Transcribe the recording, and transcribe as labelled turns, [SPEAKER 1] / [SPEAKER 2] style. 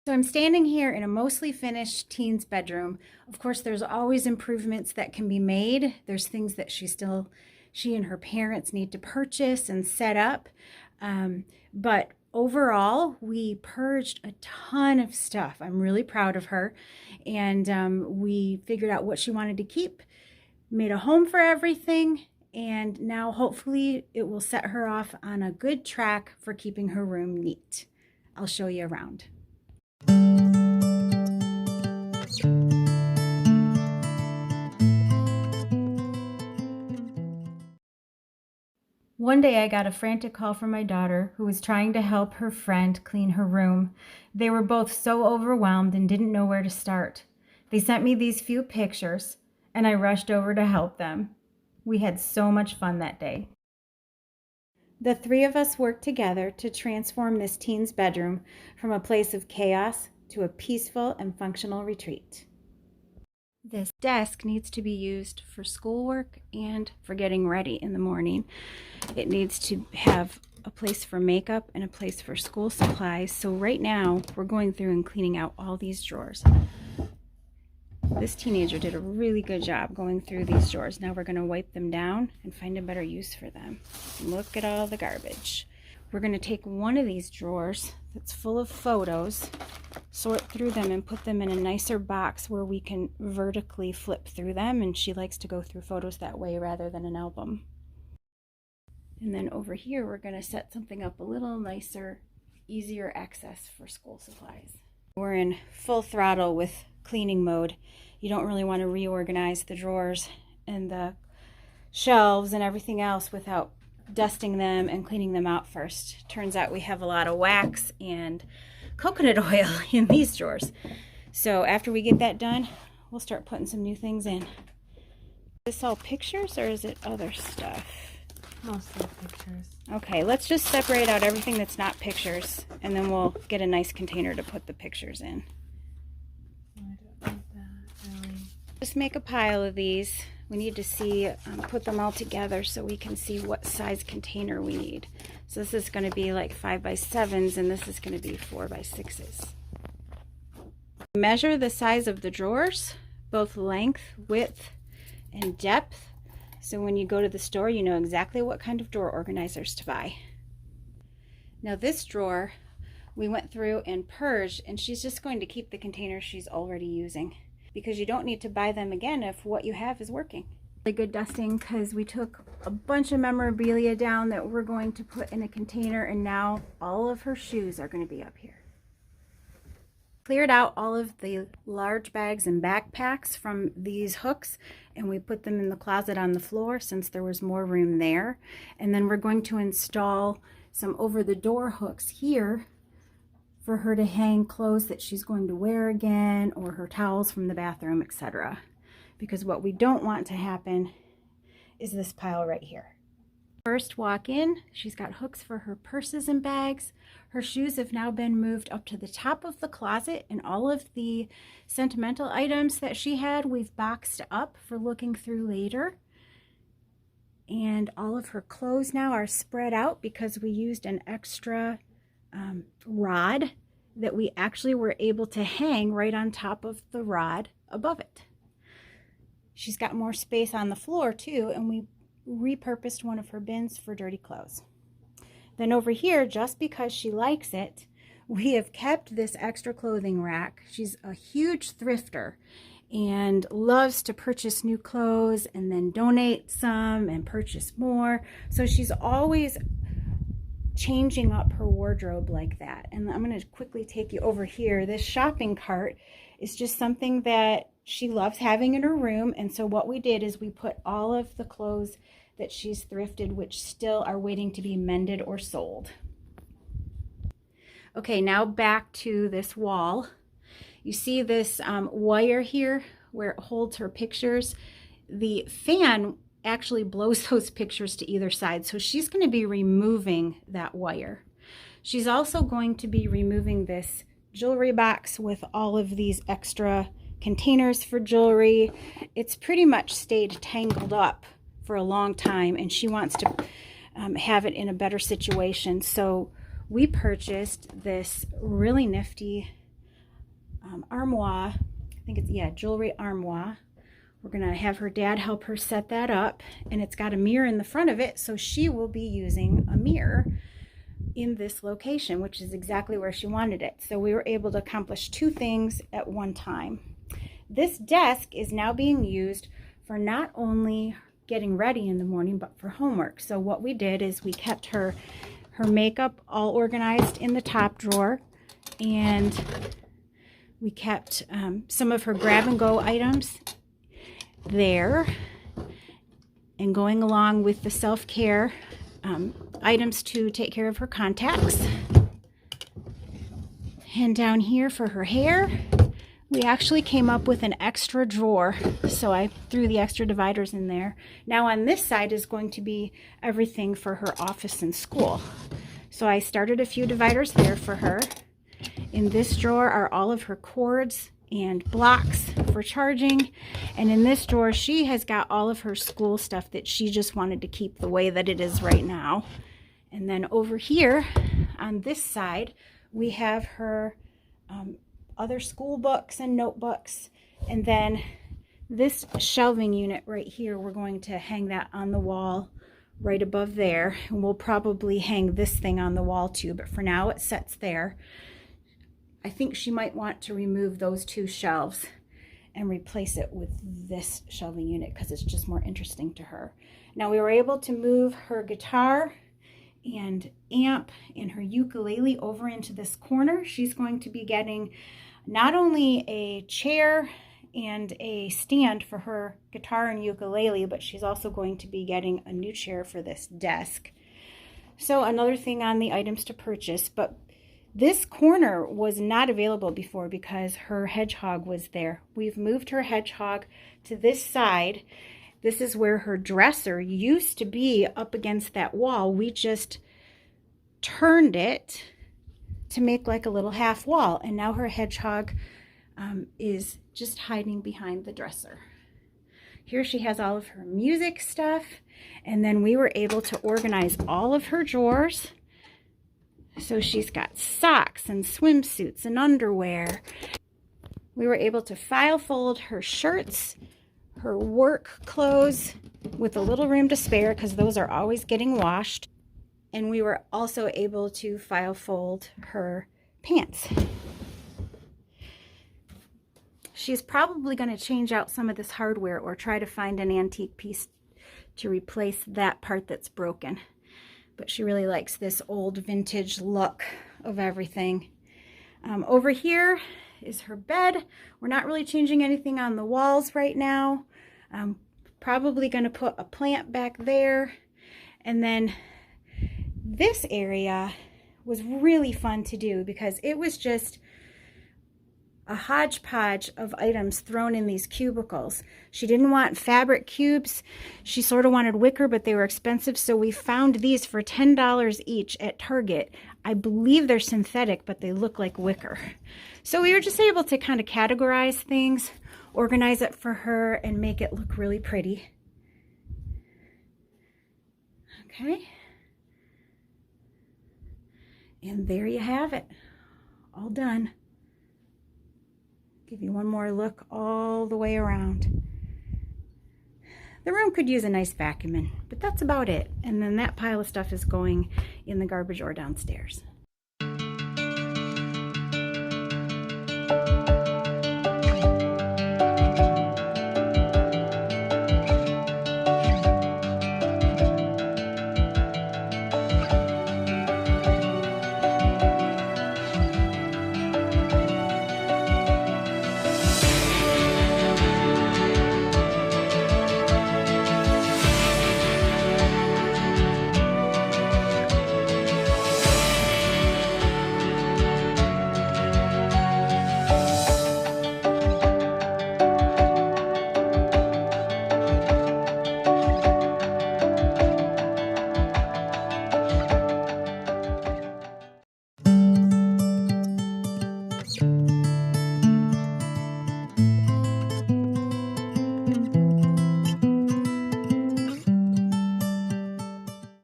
[SPEAKER 1] So I'm standing here in a mostly finished teen's bedroom. Of course, there's always improvements that can be made. There's things that she and her parents need to purchase and set up. But overall, we purged a ton of stuff. I'm really proud of her. And we figured out what she wanted to keep, made a home for everything, and now hopefully it will set her off on a good track for keeping her room neat. I'll show you around. One day I got a frantic call from my daughter who was trying to help her friend clean her room. They were both so overwhelmed and didn't know where to start. They sent me these few pictures and I rushed over to help them. We had so much fun that day. The three of us worked together to transform this teen's bedroom from a place of chaos to a peaceful and functional retreat. This desk needs to be used for schoolwork and for getting ready in the morning. It needs to have a place for makeup and a place for school supplies. So right now we're going through and cleaning out all these drawers. This teenager did a really good job going through these drawers. Now we're going to wipe them down and find a better use for them. Look at all the garbage. We're going to take one of these drawers that's full of photos, sort through them and put them in a nicer box where we can vertically flip through them, and she likes to go through photos that way rather than an album. And then over here we're going to set something up a little nicer, easier access for school supplies. We're in full throttle with cleaning mode. You don't really want to reorganize the drawers and the shelves and everything else without dusting them and cleaning them out first. Turns out we have a lot of wax and coconut oil in these drawers. So after we get that done, we'll start putting some new things in. Is this all pictures or is it other stuff?
[SPEAKER 2] Mostly pictures.
[SPEAKER 1] Okay, let's just separate out everything that's not pictures and then we'll get a nice container to put the pictures in.
[SPEAKER 2] I don't need that, really.
[SPEAKER 1] Just make a pile of these. We need to see, put them all together so we can see what size container we need. So this is going to be like 5x7s and this is going to be 4x6s. Measure the size of the drawers, both length, width, and depth. So when you go to the store, you know exactly what kind of drawer organizers to buy. Now this drawer, we went through and purged, and she's just going to keep the containers she's already using, because you don't need to buy them again if what you have is working. Really good dusting, because we took a bunch of memorabilia down that we're going to put in a container, and now all of her shoes are going to be up here. Cleared out all of the large bags and backpacks from these hooks, and we put them in the closet on the floor since there was more room there. And then we're going to install some over the door hooks here for her to hang clothes that she's going to wear again, or her towels from the bathroom, etc. Because what we don't want to happen is this pile right here. First walk in, she's got hooks for her purses and bags. Her shoes have now been moved up to the top of the closet, and all of the sentimental items that she had, we've boxed up for looking through later. And all of her clothes now are spread out because we used an extra rod that we actually were able to hang right on top of the rod above it. She's got more space on the floor too, and we repurposed one of her bins for dirty clothes. Then over here, just because she likes it, we have kept this extra clothing rack. She's a huge thrifter and loves to purchase new clothes and then donate some and purchase more. So she's always changing up her wardrobe like that. And I'm going to quickly take you over here. This shopping cart is just something that she loves having in her room. And so what we did is we put all of the clothes that she's thrifted, which still are waiting to be mended or sold. Okay, now back to this wall. You see this wire here where it holds her pictures. The fan actually blows those pictures to either side, so she's going to be removing that wire. She's also going to be removing this jewelry box with all of these extra containers for jewelry. It's pretty much stayed tangled up for a long time, and she wants to have it in a better situation. So we purchased this really nifty armoire. I think it's, yeah, jewelry armoire. We're going to have her dad help her set that up, and it's got a mirror in the front of it, so she will be using a mirror in this location, which is exactly where she wanted it. So we were able to accomplish two things at one time. This desk is now being used for not only getting ready in the morning, but for homework. So what we did is we kept her makeup all organized in the top drawer, and we kept some of her grab and go items there, and going along with the self-care items to take care of her contacts. And down here for her hair, we actually came up with an extra drawer, so I threw the extra dividers in there. Now on this side is going to be everything for her office and school. So I started a few dividers there for her. In this drawer are all of her cords and blocks for charging, and in this drawer she has got all of her school stuff that she just wanted to keep the way that it is right now. And then over here on this side we have her other school books and notebooks, and then this shelving unit right here, we're going to hang that on the wall right above there, and we'll probably hang this thing on the wall too, but for now it sits there. I think she might want to remove those two shelves and replace it with this shelving unit because it's just more interesting to her. Now we were able to move her guitar and amp and her ukulele over into this corner. She's going to be getting not only a chair and a stand for her guitar and ukulele, but she's also going to be getting a new chair for this desk. So another thing on the items to purchase, but this corner was not available before because her hedgehog was there. We've moved her hedgehog to this side. This is where her dresser used to be, up against that wall. We just turned it to make like a little half wall, and now her hedgehog is just hiding behind the dresser. Here she has all of her music stuff, and then we were able to organize all of her drawers. So she's got socks and swimsuits and underwear. We were able to file fold her shirts, her work clothes with a little room to spare because those are always getting washed. And we were also able to file fold her pants. She's probably going to change out some of this hardware or try to find an antique piece to replace that part that's broken. But she really likes this old vintage look of everything. Over here is her bed. We're not really changing anything on the walls right now. Probably going to put a plant back there. And then this area was really fun to do because it was just a hodgepodge of items thrown in these cubicles. She didn't want fabric cubes. She sort of wanted wicker, but they were expensive, so we found these for $10 each at Target. I believe they're synthetic, but they look like wicker. So we were just able to kind of categorize things, organize it for her, and make it look really pretty. Okay. And there you have it. All done. Give you one more look all the way around. The room could use a nice vacuuming, but that's about it. And then that pile of stuff is going in the garbage or downstairs.